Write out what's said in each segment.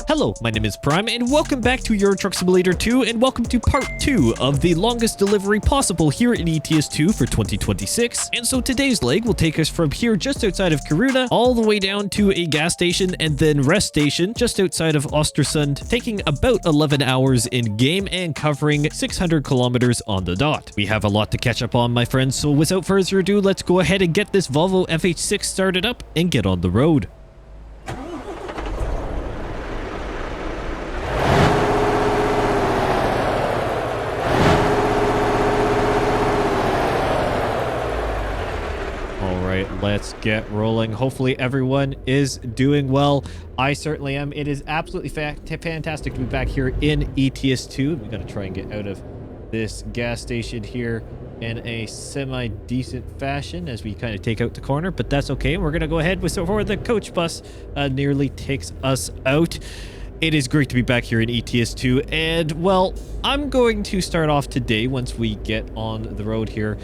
Hello, my name is Prime, and welcome back to Euro Truck Simulator 2, and welcome to part 2 of the longest delivery possible here in ETS2 for 2026. And so today's leg will take us from here just outside of Kiruna, all the way down to a gas station and then rest station just outside of Östersund, taking about 11 hours in game and covering 600 kilometers on the dot. We have a lot to catch up on, my friends, so without further ado, let's go ahead and get this Volvo FH6 started up and get on the road. Let's get rolling. Hopefully everyone is doing well. I certainly am. It is absolutely fantastic to be back here in ETS2. We got to try and get out of this gas station here in a semi-decent fashion as we kind of take out the corner, but that's okay. We're going to go ahead with before the coach bus nearly takes us out. It is great to be back here in ETS2, and well, I'm going to start off today once we get on the road here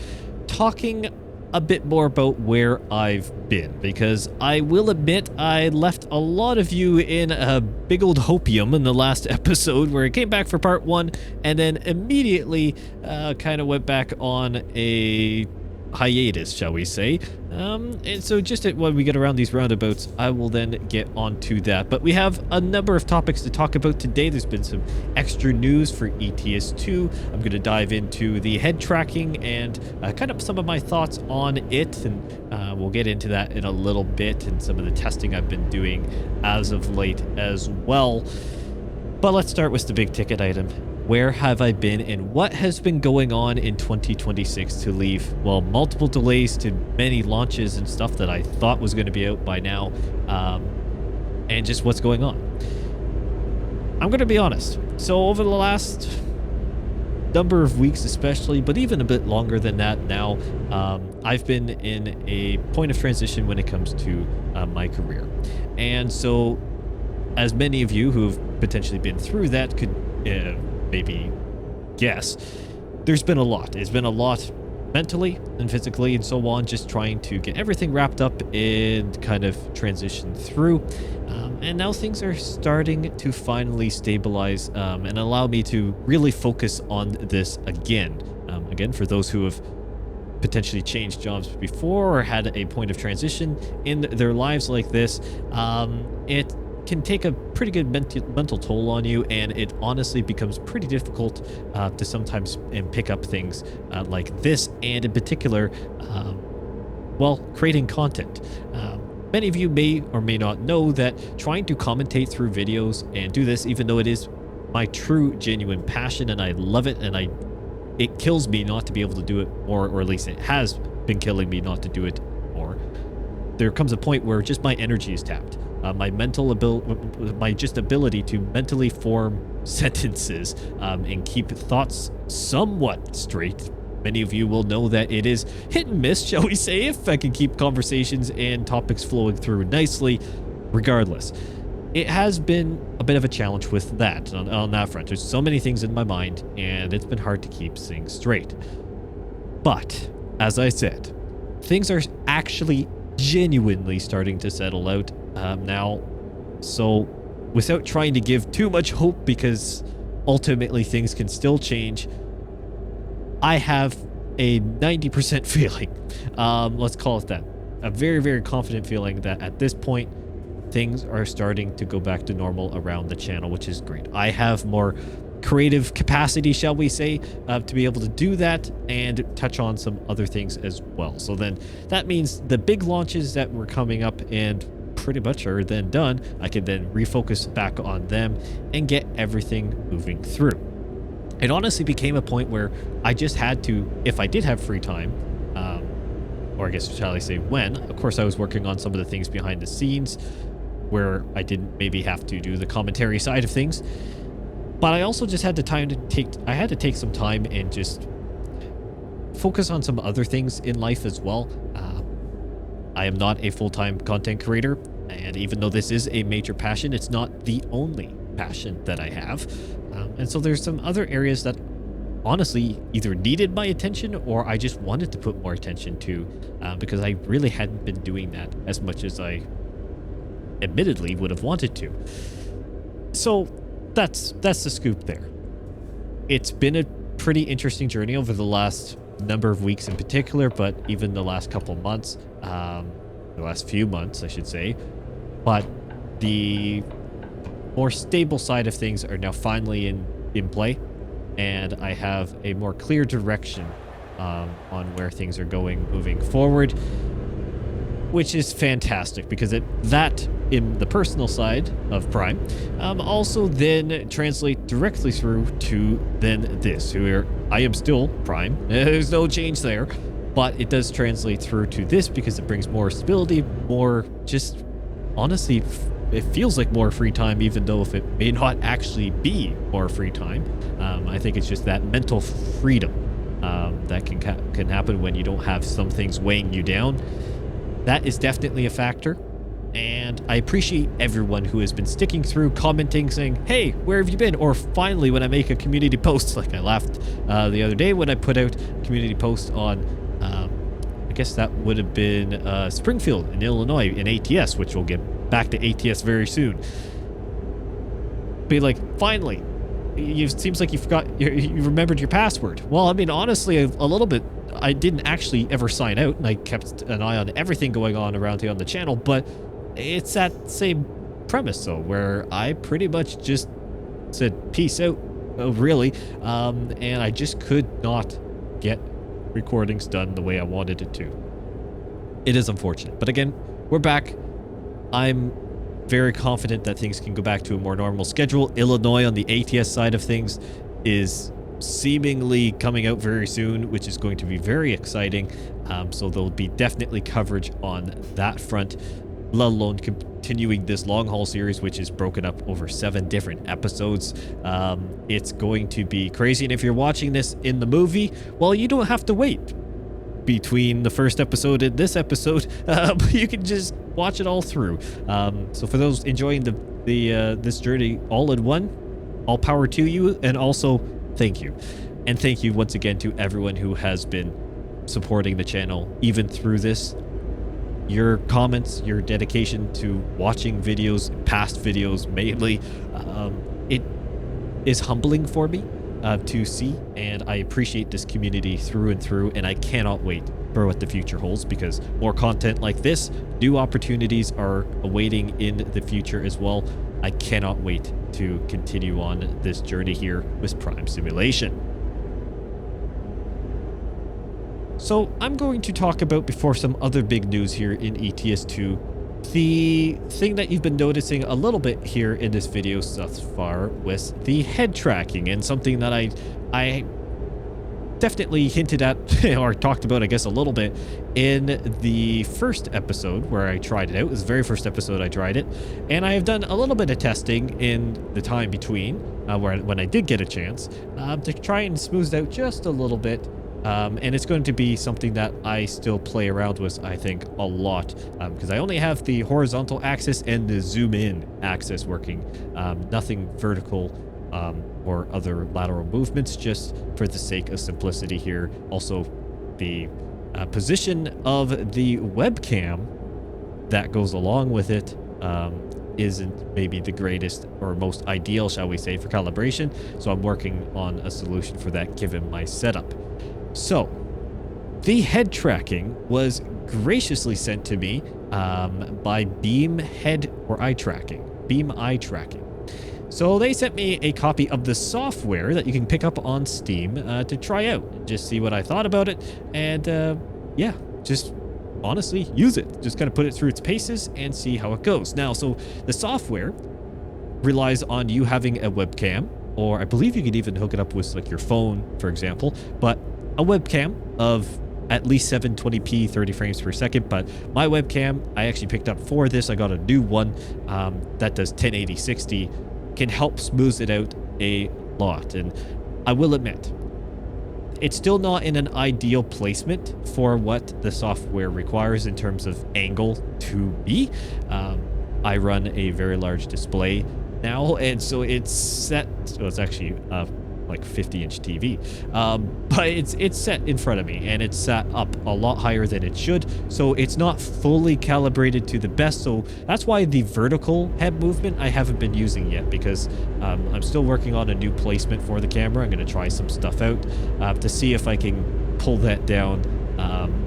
talking a bit more about where I've been, because I will admit I left a lot of you in a big old hopium in the last episode where I came back for part 1 and then immediately kind of went back on a hiatus, shall we say. And so just when we get around these roundabouts, I will then get onto that. But we have a number of topics to talk about today. There's been some extra news for ETS2. I'm going to dive into the head tracking and kind of some of my thoughts on it, and we'll get into that in a little bit, and some of the testing I've been doing as of late as well. But let's start with the big ticket item. Where have I been and what has been going on in 2026 to leave, well, multiple delays to many launches and stuff that I thought was going to be out by now, and just what's going on. I'm going to be honest. So over the last number of weeks especially, but even a bit longer than that now, I've been in a point of transition when it comes to my career. And so as many of you who've potentially been through that could maybe guess, there's been a lot. It's been a lot mentally and physically and so on, just trying to get everything wrapped up and kind of transition through. And now things are starting to finally stabilize and allow me to really focus on this again. Again, for those who have potentially changed jobs before or had a point of transition in their lives like this, it can take a pretty good mental toll on you, and it honestly becomes pretty difficult to sometimes pick up things like this, and in particular, well, creating content. Many of you may or may not know that trying to commentate through videos and do this, even though it is my true, genuine passion, and I love it, and it kills me not to be able to do it more, or at least it has been killing me not to do it more. There comes a point where just my energy is tapped. My mental ability, my just ability to mentally form sentences and keep thoughts somewhat straight. Many of you will know that it is hit and miss, shall we say, if I can keep conversations and topics flowing through nicely. Regardless, it has been a bit of a challenge with that on that front. There's so many things in my mind, and it's been hard to keep things straight. But as I said, things are actually genuinely starting to settle out now. So without trying to give too much hope, because ultimately things can still change, I have a 90% feeling, let's call it that, a very, very confident feeling that at this point things are starting to go back to normal around the channel, which is great. I have more creative capacity, shall we say, to be able to do that and touch on some other things as well. So then that means the big launches that were coming up and pretty much are then done, I can then refocus back on them and get everything moving through. It honestly became a point where I just had to, if I did have free time, or I guess shall I say when, of course I was working on some of the things behind the scenes where I didn't maybe have to do the commentary side of things. But I also just had the time to take some time and just focus on some other things in life as well. I am not a full-time content creator, and even though this is a major passion, it's not the only passion that I have. And so there's some other areas that honestly either needed my attention or I just wanted to put more attention to, because I really hadn't been doing that as much as I admittedly would have wanted to. So that's the scoop there. It's been a pretty interesting journey over the last number of weeks in particular, but even the last couple months, the last few months, I should say. But the more stable side of things are now finally in play, and I have a more clear direction on where things are going moving forward, which is fantastic because that in the personal side of Prime also then translate directly through to then this, where I am still Prime. There's no change there, but it does translate through to this because it brings more stability, more just honestly, it feels like more free time, even though if it may not actually be more free time. I think it's just that mental freedom that can happen when you don't have some things weighing you down. That is definitely a factor, and I appreciate everyone who has been sticking through, commenting, saying, hey, where have you been? Or finally, when I make a community post, like I laughed the other day when I put out a community post on, I guess that would have been Springfield in Illinois in ATS, which we'll get back to ATS very soon. Be like, finally, it seems like you remembered your password. Well, I mean, honestly, a little bit. I didn't actually ever sign out, and I kept an eye on everything going on around here on the channel, but it's that same premise, though, where I pretty much just said, peace out, really, and I just could not get recordings done the way I wanted it to. It is unfortunate, but again, we're back. I'm very confident that things can go back to a more normal schedule. Illinois on the ATS side of things is seemingly coming out very soon, which is going to be very exciting. So there'll be definitely coverage on that front, let alone continuing this long haul series, which is broken up over 7 different episodes. It's going to be crazy. And if you're watching this in the movie, well, you don't have to wait between the first episode and this episode. You can just watch it all through. So for those enjoying this journey all in one, all power to you, and also thank you. And thank you once again to everyone who has been supporting the channel even through this. Your comments, your dedication to watching videos, past videos mainly, it is humbling for me to see, and I appreciate this community through and through, and I cannot wait for what the future holds, because more content like this, new opportunities are awaiting in the future as well. I cannot wait to continue on this journey here with Prime Simulation. So I'm going to talk about, before some other big news here in ETS2, the thing that you've been noticing a little bit here in this video thus far was the head tracking, and something that I definitely hinted at or talked about, I guess, a little bit in the first episode where I tried it out. It was the very first episode I tried it, and I have done a little bit of testing in the time between when I did get a chance to try and smooth it out just a little bit. And it's going to be something that I still play around with, I think, a lot, because I only have the horizontal axis and the zoom in axis working, nothing vertical or other lateral movements, just for the sake of simplicity here. Also, the position of the webcam that goes along with it isn't maybe the greatest or most ideal, shall we say, for calibration. So I'm working on a solution for that given my setup. So the head tracking was graciously sent to me by Beam Head or Eye Tracking, Beam Eye Tracking. So they sent me a copy of the software that you can pick up on Steam to try out and just see what I thought about it. And yeah, just honestly use it. Just kind of put it through its paces and see how it goes. Now, so the software relies on you having a webcam, or I believe you could even hook it up with like your phone, for example, but a webcam of at least 720p 30 frames per second. But my webcam I actually picked up for this, I got a new one that does 1080 60, can help smooth it out a lot. And I will admit, it's still not in an ideal placement for what the software requires in terms of angle to be. I run a very large display now, and so it's set, so it's actually like 50-inch TV. But it's set in front of me, and it's set up a lot higher than it should, so it's not fully calibrated to the best. So that's why the vertical head movement I haven't been using yet, because I'm still working on a new placement for the camera. I'm going to try some stuff out to see if I can pull that down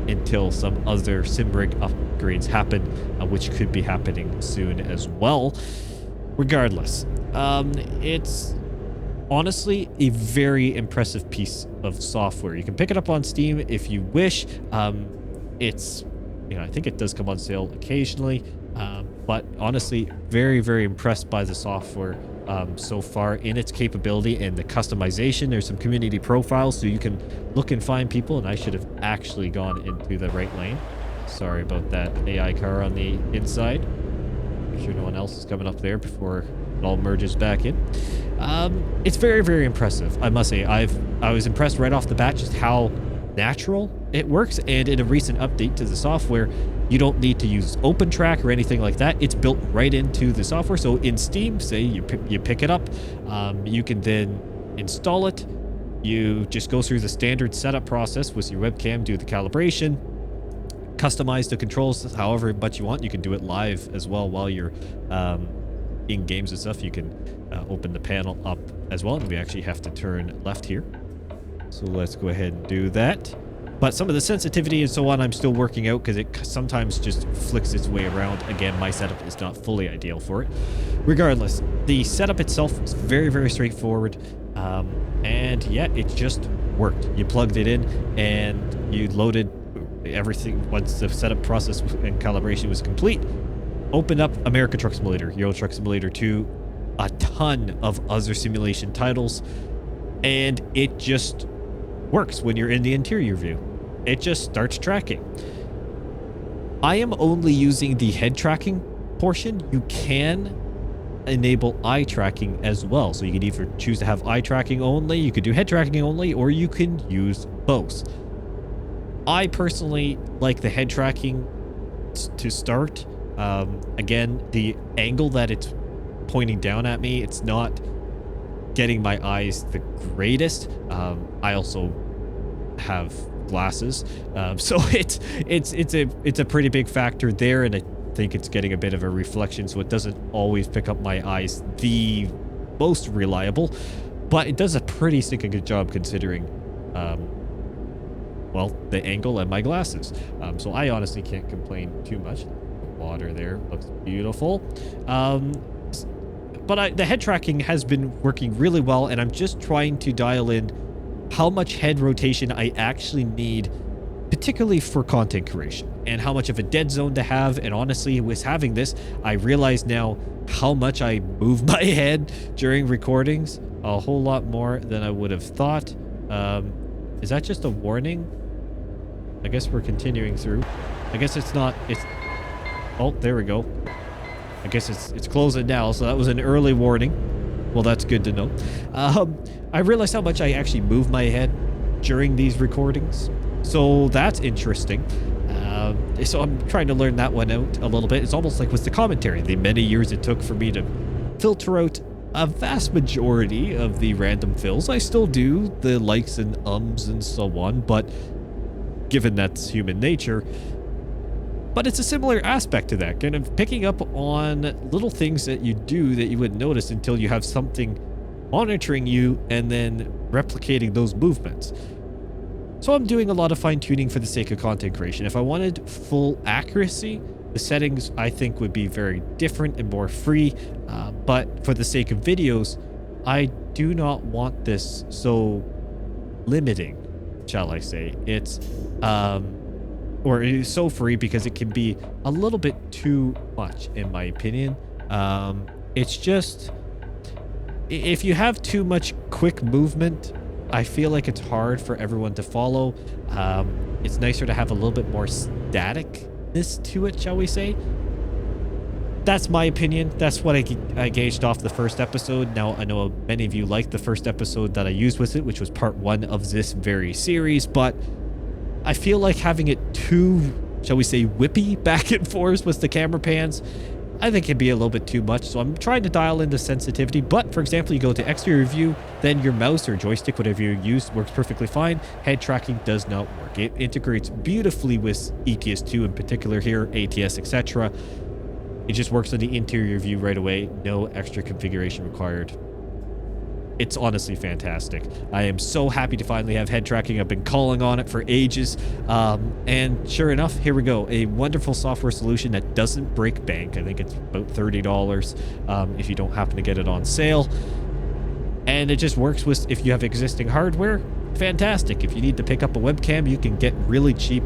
until some other sim rig upgrades happen, which could be happening soon as well. Regardless, it's honestly a very impressive piece of software. You can pick it up on Steam if you wish. It's, you know, I think it does come on sale occasionally, but honestly, very, very impressed by the software so far in its capability and the customization. There's some community profiles, so you can look and find people, and I should have actually gone into the right lane. Sorry about that AI car on the inside. Make sure no one else is coming up there before it all merges back in. It's very, very impressive, I must say. I was impressed right off the bat just how natural it works, and in a recent update to the software, you don't need to use OpenTrack or anything like that. It's built right into the software. So in Steam, say you pick it up, you can then install it. You just go through the standard setup process with your webcam, do the calibration, customize the controls however much you want. You can do it live as well while you're in games and stuff. You can open the panel up as well, and we actually have to turn left here. So let's go ahead and do that. But some of the sensitivity and so on, I'm still working out because it sometimes just flicks its way around. Again, my setup is not fully ideal for it. Regardless, the setup itself is very, very straightforward. And yeah, it just worked. You plugged it in and you loaded everything. Once the setup process and calibration was complete, opened up American Truck Simulator, Euro Truck Simulator 2, a ton of other simulation titles, and it just works when you're in the interior view. It just starts tracking. I am only using the head tracking portion. You can enable eye tracking as well. So you can either choose to have eye tracking only, you could do head tracking only, or you can use both. I personally like the head tracking to start. Again, the angle that it's pointing down at me, it's not getting my eyes the greatest. I also have glasses, so it's a pretty big factor there, and I think it's getting a bit of a reflection, so it doesn't always pick up my eyes the most reliable, but it does a pretty stinking good job considering well, the angle and my glasses. So I honestly can't complain too much. The water there looks beautiful. But the head tracking has been working really well, and I'm just trying to dial in how much head rotation I actually need, particularly for content creation, and how much of a dead zone to have. And honestly, with having this, I realize now how much I move my head during recordings, a whole lot more than I would have thought. Is that just a warning? I guess we're continuing through. I guess it's not. It's. Oh, there we go. I guess it's closing now, so that was an early warning. Well, that's good to know. I realized how much I actually move my head during these recordings, so that's interesting. So I'm trying to learn that one out a little bit. It's almost like with the commentary, the many years it took for me to filter out a vast majority of the random fills. I still do the likes and ums and so on, but given that's human nature. But it's a similar aspect to that, kind of picking up on little things that you do that you wouldn't notice until you have something monitoring you and then replicating those movements. So I'm doing a lot of fine-tuning for the sake of content creation. If I wanted full accuracy, the settings I think would be very different and more free. But for the sake of videos, I do not want this so limiting, shall I say. It's or it is so free because it can be a little bit too much, in my opinion. It's just, if you have too much quick movement, I feel like it's hard for everyone to follow. It's nicer to have a little bit more staticness to it, shall we say. That's my opinion. That's what I gauged off the first episode. Now, I know many of you liked the first episode that I used with it, which was part 1 of this very series, but I feel like having it too, shall we say, whippy back and forth with the camera pans, I think it'd be a little bit too much, so I'm trying to dial in the sensitivity. But for example, you go to exterior view, then your mouse or joystick, whatever you use, works perfectly fine. Head tracking does not work. It integrates beautifully with ETS2 in particular here, ATS, etc. It just works on the interior view right away. No extra configuration required. It's honestly fantastic. I am so happy to finally have head tracking. I've been calling on it for ages. And sure enough, here we go. A wonderful software solution that doesn't break bank. I think it's about $30 if you don't happen to get it on sale. And it just works with, if you have existing hardware, fantastic. If you need to pick up a webcam, you can get really cheap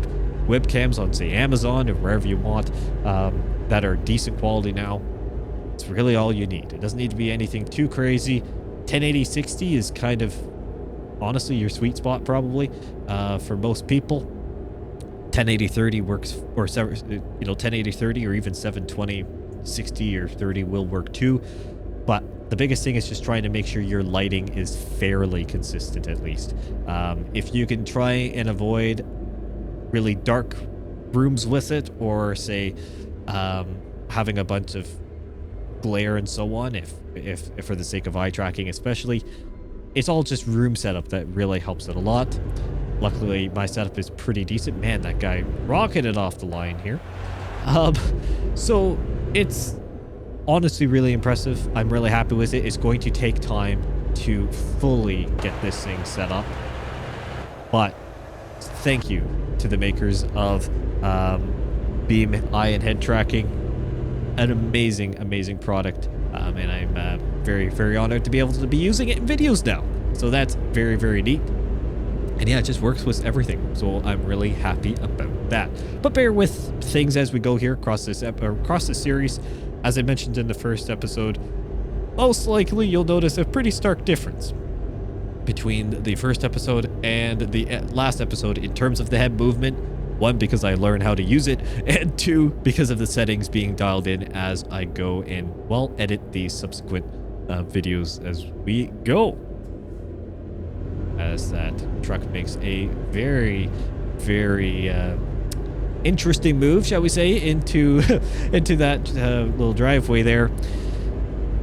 webcams on, say, Amazon or wherever you want that are decent quality now. It's really all you need. It doesn't need to be anything too crazy. 1080-60 is kind of, honestly, your sweet spot probably for most people. 1080-30 works, or 1080-30 or even 720-60 or 30 will work too. But the biggest thing is just trying to make sure your lighting is fairly consistent at least. If you can try and avoid really dark rooms with it, or say having a bunch of glare and so on, if for the sake of eye tracking especially, it's all just room setup that really helps it a lot. Luckily my setup is pretty decent. Man, that guy rocketed off the line here. So it's honestly really impressive. I'm really happy with it. It's going to take time to fully get this thing set up, but thank you to the makers of beam eye and head tracking. An amazing product, and I'm very honored to be able to be using it in videos now. So that's very neat. And yeah, it just works with everything, so I'm really happy about that. But bear with things as we go here across this series. As I mentioned in the first episode, most likely you'll notice a pretty stark difference between the first episode and the last episode in terms of the head movement. One, because I learned how to use it, and two, because of the settings being dialed in as I go and, well, edit the subsequent videos as we go. As that truck makes a very interesting move, shall we say, into that little driveway there.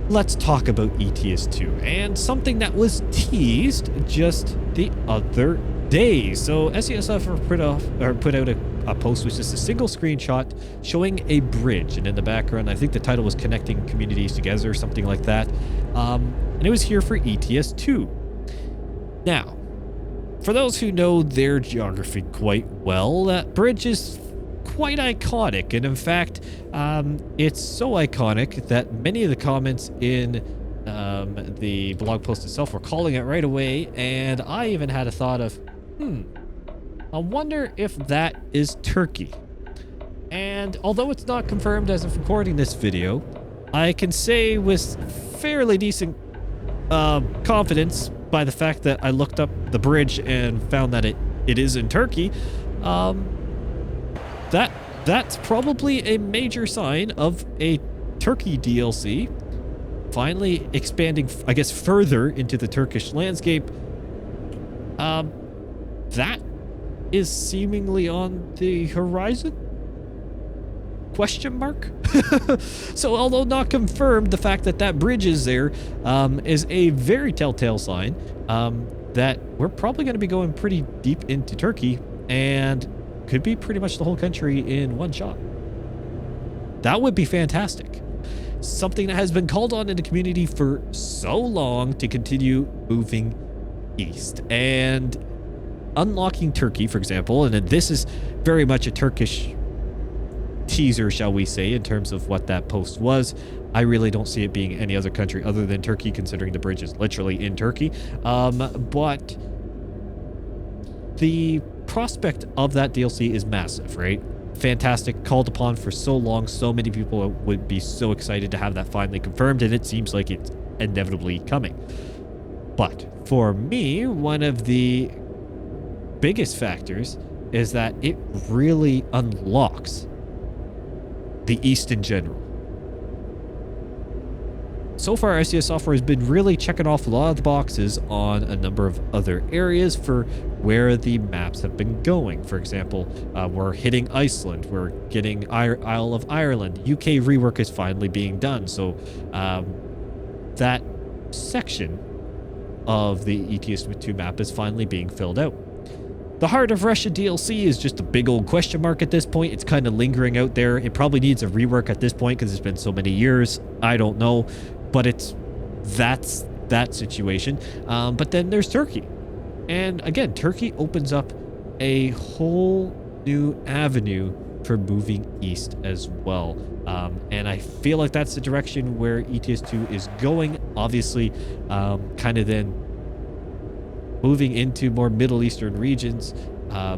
Let's talk about ETS2 and something that was teased just the other day. So SESF put out a post which is a single screenshot showing a bridge, and in the background I think the title was Connecting Communities Together or something like that, and it was here for ETS2. Now, for those who know their geography quite well, that bridge is quite iconic, and in fact it's so iconic that many of the comments in the blog post itself were calling it right away, and I even had a thought of, I wonder if that is Turkey. And although it's not confirmed as of recording this video, I can say with fairly decent confidence, by the fact that I looked up the bridge and found that it is in Turkey, that's probably a major sign of a Turkey DLC finally expanding, I guess, further into the Turkish landscape. That is seemingly on the horizon? Question mark? So although not confirmed, the fact that that bridge is there is a very telltale sign that we're probably going to be going pretty deep into Turkey, and could be pretty much the whole country in one shot. That would be fantastic. Something that has been called on in the community for so long to continue moving east and unlocking Turkey, for example. And this is very much a Turkish teaser, shall we say, in terms of what that post was. I really don't see it being any other country other than Turkey, considering the bridge is literally in Turkey. But the prospect of that DLC is massive, right? Fantastic, called upon for so long. So many people would be so excited to have that finally confirmed, and it seems like it's inevitably coming. But for me, one of the biggest factors is that it really unlocks the East in general. so far, SES Software has been really checking off a lot of the boxes on a number of other areas for where the maps have been going. For example, we're hitting Iceland, we're getting Isle of Ireland, UK rework is finally being done. So that section of the ETS2 map is finally being filled out. The Heart of Russia DLC is just a big old question mark at this point. It's kind of lingering out there. It probably needs a rework at this point because it's been so many years. I don't know, but that's that situation. But then there's Turkey. And again, Turkey opens up a whole new avenue for moving east as well. And I feel like that's the direction where ETS2 is going. Obviously, kind of then moving into more Middle Eastern regions, or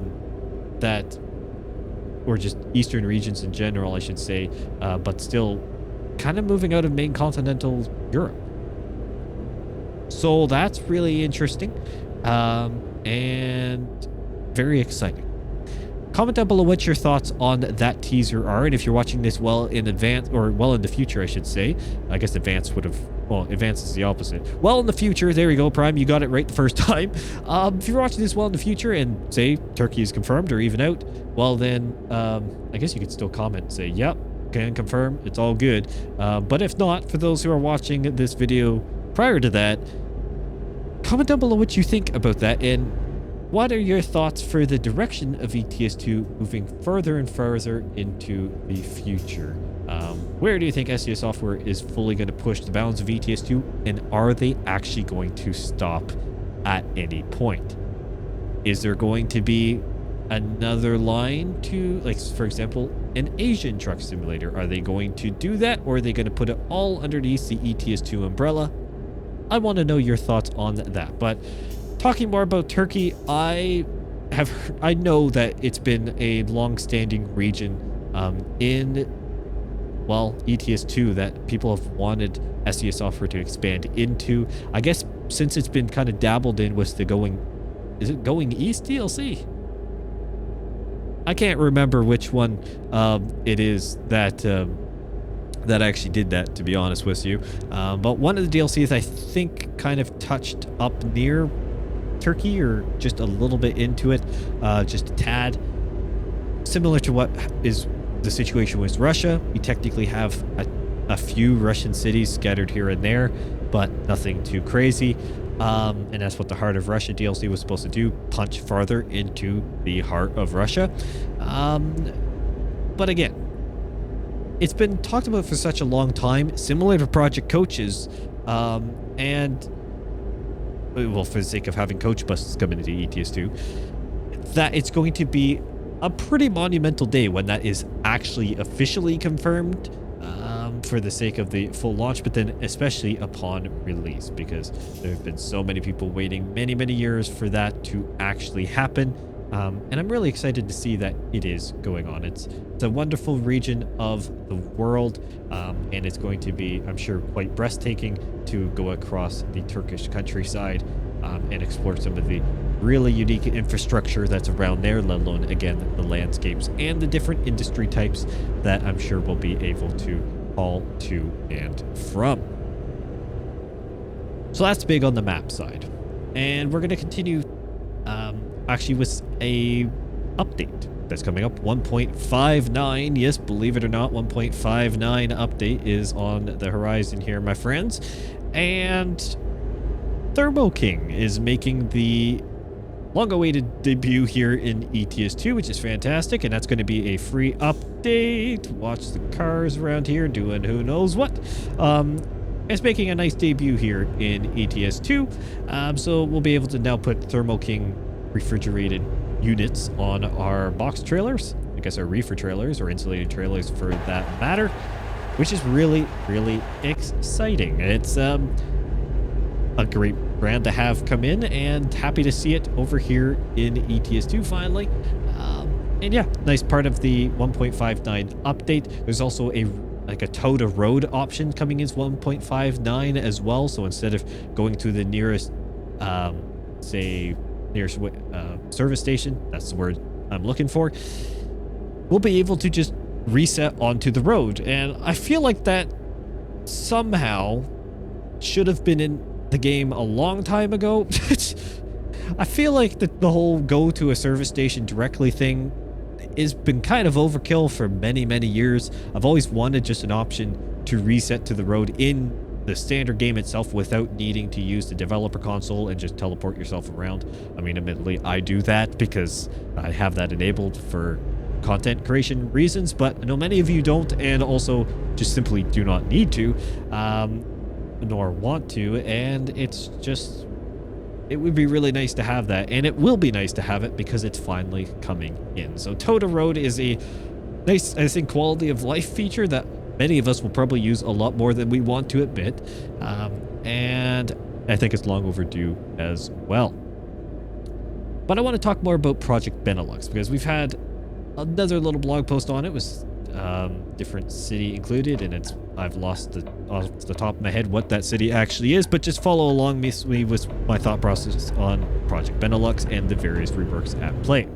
just Eastern regions in general, I should say, but still kind of moving out of main continental Europe. So that's really interesting, and very exciting. Comment down below what your thoughts on that teaser are, and if you're watching this well in advance, or well in the future, I should say. I guess advance would have, well, advance is the opposite. Well in the future, there we go, Prime, you got it right the first time. If you're watching this well in the future and say Turkey is confirmed or even out, well then, I guess you could still comment and say, yep, can confirm, it's all good. But if not, for those who are watching this video prior to that, comment down below what you think about that, and what are your thoughts for the direction of ETS2 moving further and further into the future? Where do you think SES Software is fully going to push the bounds of ETS2, and are they actually going to stop at any point? Is there going to be another line to, like, for example, an Asian truck simulator? Are they going to do that, or are they going to put it all underneath the ETS2 umbrella? I want to know your thoughts on that. But talking more about Turkey, I know that it's been a long-standing region in, well, ETS2 that people have wanted SES Software to expand into. I guess since it's been kind of dabbled in with the is it Going East DLC? I can't remember which one it is that that actually did that, to be honest with you. But one of the DLCs I think kind of touched up near Turkey, or just a little bit into it, just a tad. Similar to what is the situation with Russia. We technically have a few Russian cities scattered here and there, but nothing too crazy. And that's what the Heart of Russia DLC was supposed to do, punch farther into the heart of Russia. But again, it's been talked about for such a long time, similar to Project Coaches, and, well, for the sake of having coach buses coming into ETS2, that it's going to be a pretty monumental day when that is actually officially confirmed, for the sake of the full launch, but then especially upon release, because there have been so many people waiting many years for that to actually happen. And I'm really excited to see that it is going on. It's a wonderful region of the world, and it's going to be, I'm sure, quite breathtaking to go across the Turkish countryside and explore some of the really unique infrastructure that's around there, let alone, again, the landscapes and the different industry types that I'm sure we'll be able to haul to and from. So that's big on the map side. And we're going to continue actually with a update that's coming up, 1.59. Yes, believe it or not, 1.59 update is on the horizon here, my friends. And Thermo King is making the long-awaited debut here in ETS2, which is fantastic, and that's going to be a free update. Watch the cars around here doing who knows what. It's making a nice debut here in ETS2, so we'll be able to now put Thermo King refrigerated units on our box trailers, I guess our reefer trailers or insulated trailers for that matter, which is really exciting. It's a great brand to have come in, and happy to see it over here in ETS2 finally. And yeah, nice part of the 1.59 update. There's also a tow to road option coming in 1.59 as well. So instead of going to the nearest service station, that's the word I'm looking for, we'll be able to just reset onto the road. And I feel like that somehow should have been in the game a long time ago. I feel like the whole go to a service station directly thing has been kind of overkill for many, many years. I've always wanted just an option to reset to the road in the standard game itself without needing to use the developer console and just teleport yourself around. I mean, admittedly, I do that because I have that enabled for content creation reasons, but I know many of you don't, and also just simply do not need to, nor want to, and it's just, it would be really nice to have that, and it will be nice to have it because it's finally coming in. So Toda Road is a nice, I think, quality of life feature that many of us will probably use a lot more than we want to admit, and I think it's long overdue as well. But I want to talk more about Project Benelux because we've had another little blog post on it. Was different city included, and I've lost off the top of my head what that city actually is, but just follow along me with my thought process on Project Benelux and the various reworks at play.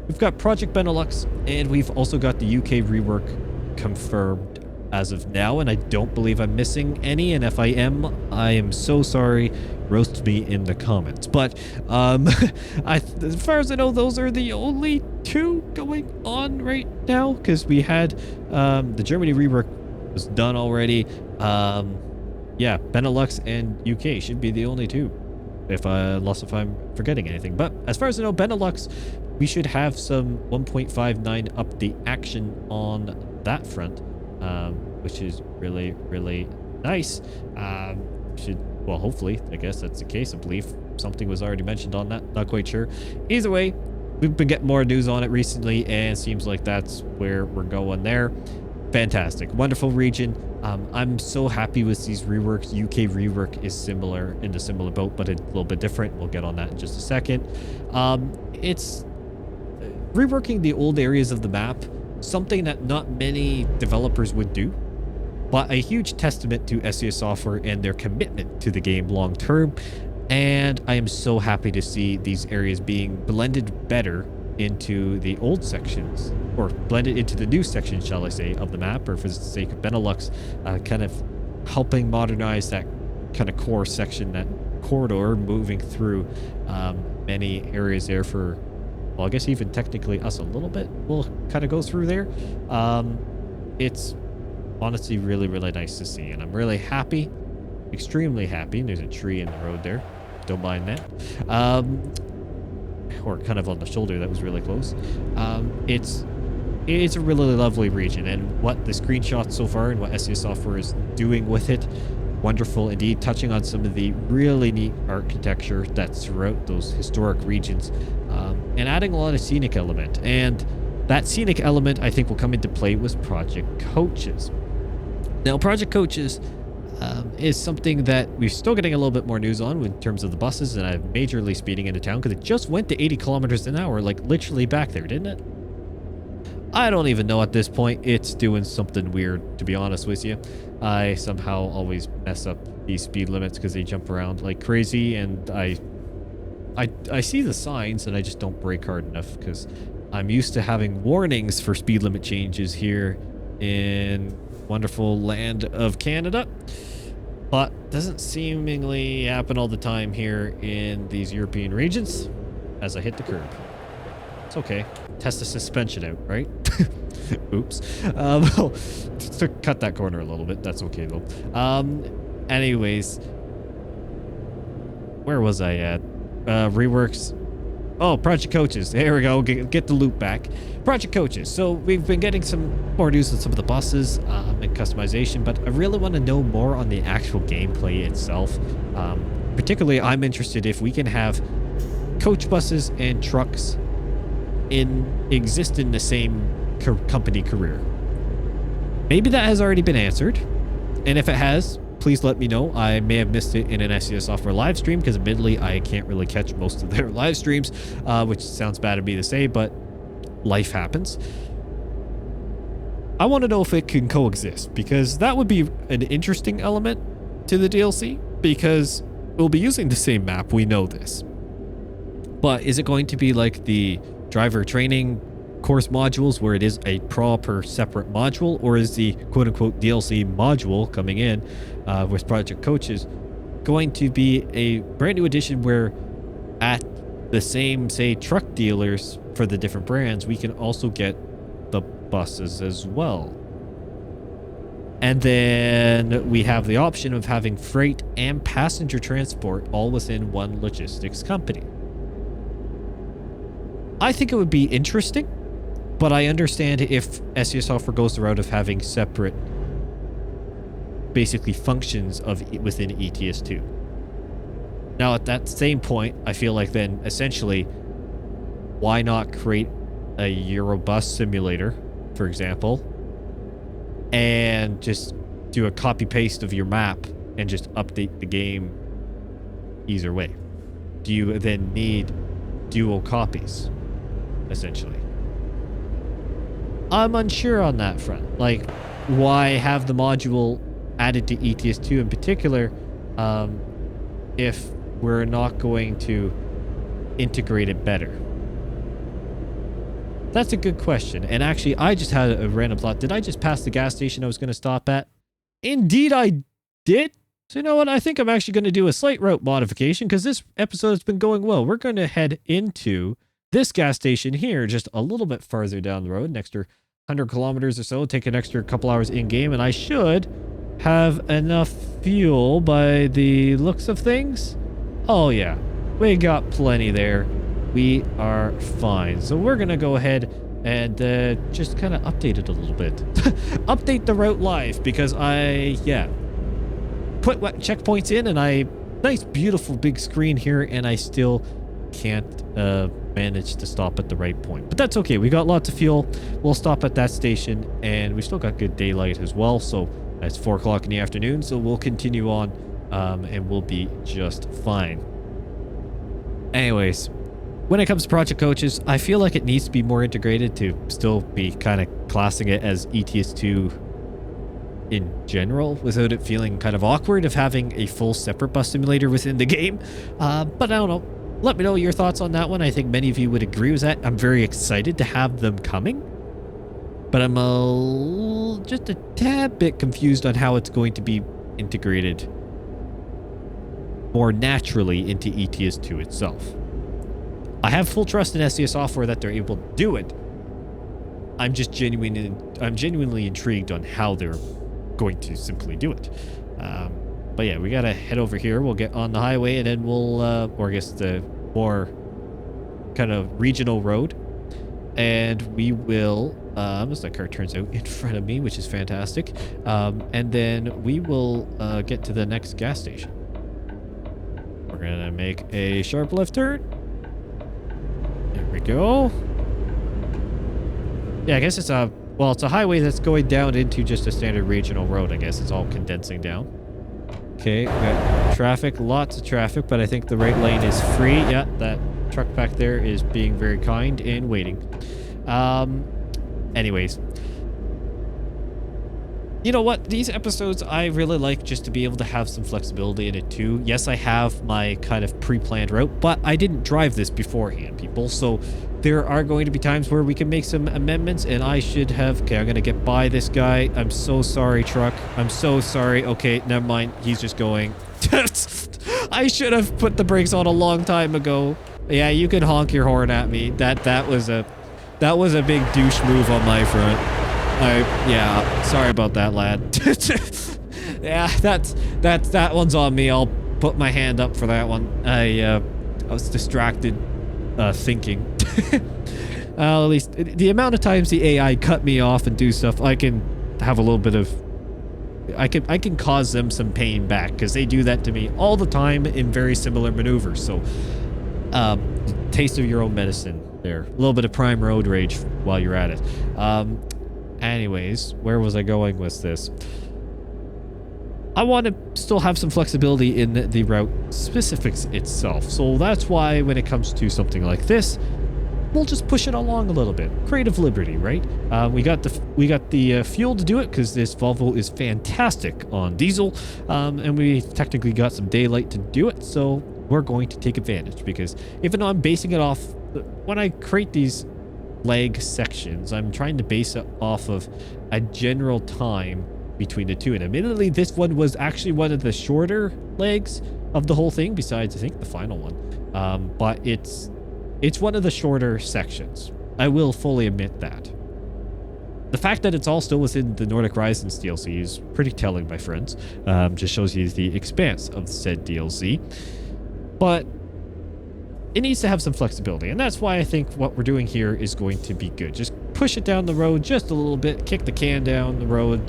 We've got Project Benelux, and we've also got the UK rework confirmed as of now, and I don't believe I'm missing any, and if I am so sorry. Roast me in the comments, but as far as I know, those are the only two going on right now, because we had the Germany rework was done already. Yeah, Benelux and UK should be the only two, unless if I'm forgetting anything. But as far as I know, Benelux, we should have some 1.59 update action on that front, which is really, really nice. Well, hopefully, I guess that's the case. I believe something was already mentioned on that. Not quite sure. Either way, we've been getting more news on it recently, and it seems like that's where we're going there. Fantastic. Wonderful region. I'm so happy with these reworks. UK rework is similar, in a similar boat, but a little bit different. We'll get on that in just a second. It's reworking the old areas of the map, something that not many developers would do, but a huge testament to SES Software and their commitment to the game long term. And I am so happy to see these areas being blended better into the old sections, or blended into the new sections, shall I say, of the map, or for the sake of Benelux, kind of helping modernize that kind of core section, that corridor moving through many areas there for, well, I guess even technically us a little bit will kind of go through there. It's honestly really, really nice to see, and I'm really happy, extremely happy. There's a tree in the road there, don't mind that, or kind of on the shoulder. That was really close. It's a really lovely region, and what the screenshots so far and what SES Software is doing with it, wonderful indeed, touching on some of the really neat architecture that's throughout those historic regions, and adding a lot of scenic element. And that scenic element, I think, will come into play with Project Coaches. Now, Project Coaches is something that we're still getting a little bit more news on in terms of the buses, and I'm majorly speeding into town because it just went to 80 kilometers an hour, like literally back there, didn't it? I don't even know at this point. It's doing something weird, to be honest with you. I somehow always mess up these speed limits because they jump around like crazy, and I see the signs and I just don't brake hard enough because I'm used to having warnings for speed limit changes here in wonderful land of Canada, but doesn't seemingly happen all the time here in these European regions as I hit the curb. It's okay. Test the suspension out, right? Oops. Well, to cut that corner a little bit. That's okay though. Anyways, where was I at? Reworks. Oh, Project Coaches. There we go. Get the loop back. Project Coaches. So we've been getting some more news on some of the buses and customization, but I really want to know more on the actual gameplay itself. Particularly, I'm interested if we can have coach buses and trucks exist in the same company career. Maybe that has already been answered, and if it has, please let me know. I may have missed it in an SES Software live stream because admittedly I can't really catch most of their live streams, which sounds bad of me to say, but life happens. I want to know if it can coexist, because that would be an interesting element to the DLC, because we'll be using the same map, we know this. But is it going to be like the driver training course modules where it is a proper separate module, or is the quote-unquote DLC module coming in with Project Coaches going to be a brand new edition where at the same, say, truck dealers for the different brands, we can also get the buses as well. And then we have the option of having freight and passenger transport all within one logistics company. I think it would be interesting, but I understand if SES Software goes the route of having separate, basically, functions within ETS2. Now, at that same point, I feel like then, essentially, why not create a Eurobus simulator, for example, and just do a copy-paste of your map and just update the game either way? Do you then need dual copies, essentially? I'm unsure on that front. Like, why have the module added to ETS2 in particular if we're not going to integrate it better? That's a good question. And actually, I just had a random thought. Did I just pass the gas station I was going to stop at? Indeed, I did. So you know what? I think I'm actually going to do a slight route modification because this episode has been going well. We're going to head into this gas station here, just a little bit farther down the road, an extra 100 kilometers or so, take an extra couple hours in game, and I should have enough fuel by the looks of things. Oh yeah, we got plenty there. We are fine. So we're gonna go ahead and just kind of update it a little bit. Update the route live because I put checkpoints in, and nice beautiful big screen here, and I still can't manage to stop at the right point, but that's okay. We got lots of fuel. We'll stop at that station, and we still got good daylight as well, so it's 4 o'clock in the afternoon, so we'll continue on and we'll be just fine. Anyways, when it comes to Project Coaches, I feel like it needs to be more integrated to still be kind of classing it as ETS2 in general, without it feeling kind of awkward of having a full separate bus simulator within the game. But I don't know. Let me know your thoughts on that one. I think many of you would agree with that. I'm very excited to have them coming, but I'm just a tad bit confused on how it's going to be integrated more naturally into ETS2 itself. I have full trust in SES Software that they're able to do it. I'm genuinely intrigued on how they're going to simply do it. But yeah, we gotta head over here. We'll get on the highway, and then we'll, or I guess the more kind of regional road, and we will, as that car turns out in front of me, which is fantastic, and then we will get to the next gas station. We're gonna make a sharp left turn. There we go. Yeah, I guess it's a highway that's going down into just a standard regional road. I guess it's all condensing down. Okay, we got traffic, lots of traffic, but I think the right lane is free. Yeah, that truck back there is being very kind and waiting. Anyways. You know what? These episodes, I really like just to be able to have some flexibility in it too. Yes, I have my kind of pre-planned route, but I didn't drive this beforehand, people. So there are going to be times where we can make some amendments, and I should have... Okay, I'm going to get by this guy. I'm so sorry, truck. I'm so sorry. Okay, never mind. He's just going. I should have put the brakes on a long time ago. Yeah, you can honk your horn at me. That was a big douche move on my front. Yeah, sorry about that, lad. Yeah, that one's on me. I'll put my hand up for that one. I was distracted thinking. At least the amount of times the AI cut me off and do stuff, I can have a little bit of... I can cause them some pain back, because they do that to me all the time in very similar maneuvers. So, taste of your own medicine there. A little bit of prime road rage while you're at it. Anyways, where was I going with this? I want to still have some flexibility in the route specifics itself. So that's why when it comes to something like this, we'll just push it along a little bit. Creative liberty, right? We got the fuel to do it, because this Volvo is fantastic on diesel, and we technically got some daylight to do it. So we're going to take advantage, because even though I'm basing it off when I create these leg sections. I'm trying to base it off of a general time between the two. And admittedly, this one was actually one of the shorter legs of the whole thing, besides I think the final one. But it's one of the shorter sections. I will fully admit that. The fact that it's all still within the Nordic Horizons DLC is pretty telling, my friends. Just shows you the expanse of said DLC. But it needs to have some flexibility, and that's why I think what we're doing here is going to be good. Just push it down the road just a little bit, kick the can down the road,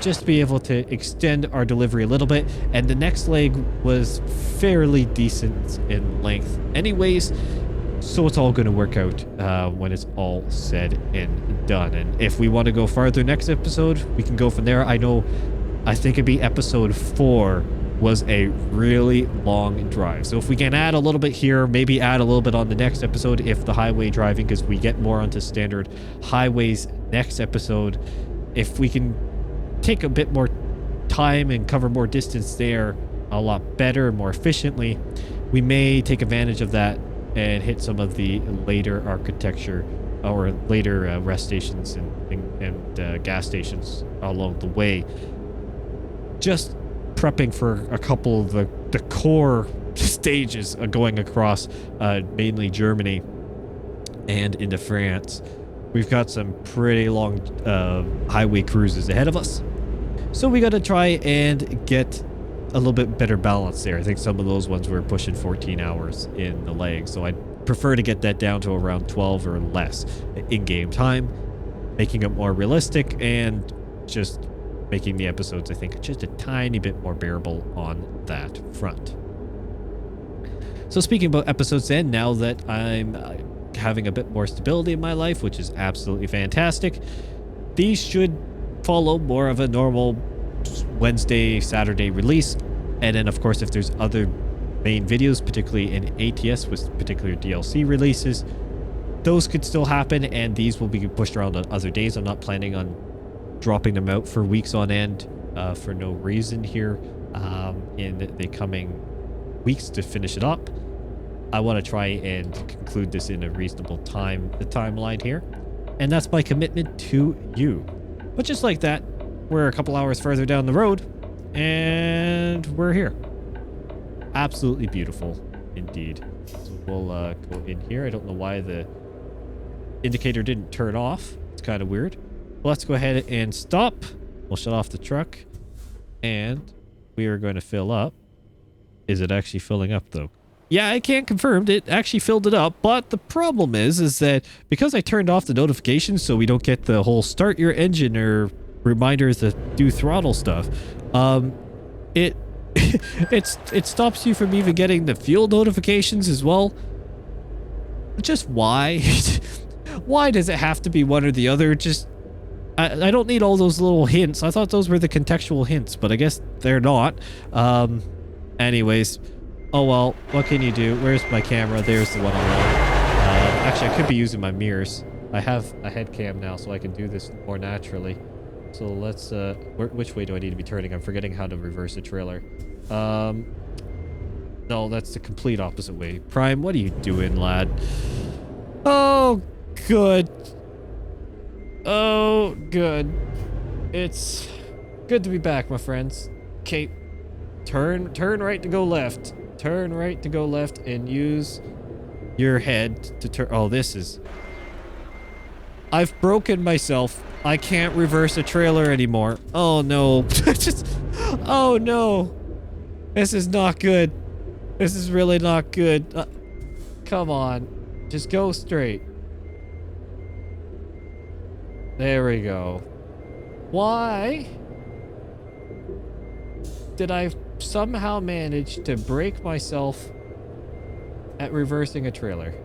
just to be able to extend our delivery a little bit. And the next leg was fairly decent in length anyways, so it's all going to work out when it's all said and done. And if we want to go farther next episode, we can go from there. I think it'd be episode 4 was a really long drive. So if we can add a little bit here, maybe add a little bit on the next episode if the highway driving, because we get more onto standard highways next episode. If we can take a bit more time and cover more distance there a lot better and more efficiently, we may take advantage of that and hit some of the later architecture or later rest stations and gas stations along the way. Just prepping for a couple of the core stages going across mainly Germany and into France. We've got some pretty long highway cruises ahead of us, so we got to try and get a little bit better balance there. I think some of those ones were pushing 14 hours in the leg, so I'd prefer to get that down to around 12 or less in-game time, making it more realistic and just making the episodes, I think, just a tiny bit more bearable on that front. So speaking about episodes then, now that I'm having a bit more stability in my life, which is absolutely fantastic, these should follow more of a normal Wednesday, Saturday release. And then, of course, if there's other main videos, particularly in ATS with particular DLC releases, those could still happen, and these will be pushed around on other days. I'm not planning on dropping them out for weeks on end for no reason here in the coming weeks to finish it up. I want to try and conclude this in a reasonable timeline here, and that's my commitment to you. But just like that, we're a couple hours further down the road and we're here. Absolutely beautiful indeed. So we'll go in here. I don't know why the indicator didn't turn off. It's kind of weird. Let's go ahead and stop. We'll shut off the truck and we are going to fill up. Is it actually filling up though? Yeah, I can't confirm. It actually filled it up, but the problem is that because I turned off the notifications so we don't get the whole start your engine or reminders to do throttle stuff, it it stops you from even getting the fuel notifications as well. Just why? Why does it have to be one or the other? Just I don't need all those little hints. I thought those were the contextual hints, but I guess they're not. Anyways, oh well, what can you do? Where's my camera? There's the one I want. Actually, I could be using my mirrors. I have a head cam now, so I can do this more naturally. So let's, which way do I need to be turning? I'm forgetting how to reverse a trailer. No, that's the complete opposite way. Prime, what are you doing, lad? Oh, good. Oh, good. It's good to be back, my friends. Okay, turn right to go left. Turn right to go left and use your head to turn. Oh, this is... I've broken myself. I can't reverse a trailer anymore. Oh, no. Just... Oh, no. This is not good. This is really not good. Come on. Just go straight. There we go. Why did I somehow manage to break myself at reversing a trailer?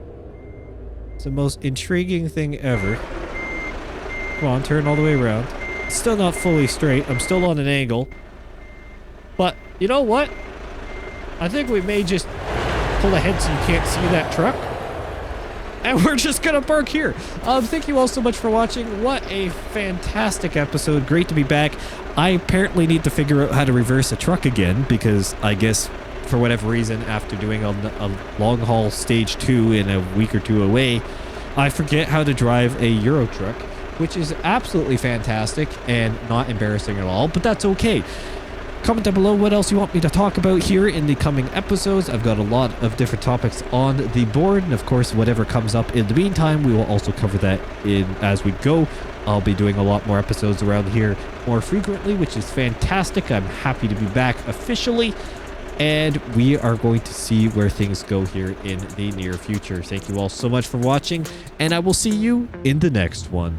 It's the most intriguing thing ever. Come on, turn all the way around. It's still not fully straight. I'm still on an angle. But you know what? I think we may just pull ahead so you can't see that truck. And we're just gonna park here. Thank you all so much for watching. What a fantastic episode. Great to be back. I apparently need to figure out how to reverse a truck again, because I guess for whatever reason, after doing a long haul stage 2 in a week or two away, I forget how to drive a Euro truck, which is absolutely fantastic and not embarrassing at all, but that's okay. Comment down below what else you want me to talk about here in the coming episodes. I've got a lot of different topics on the board, and of course, whatever comes up in the meantime, we will also cover that in as we go. I'll be doing a lot more episodes around here more frequently, which is fantastic. I'm happy to be back officially, and we are going to see where things go here in the near future. Thank you all so much for watching, and I will see you in the next one.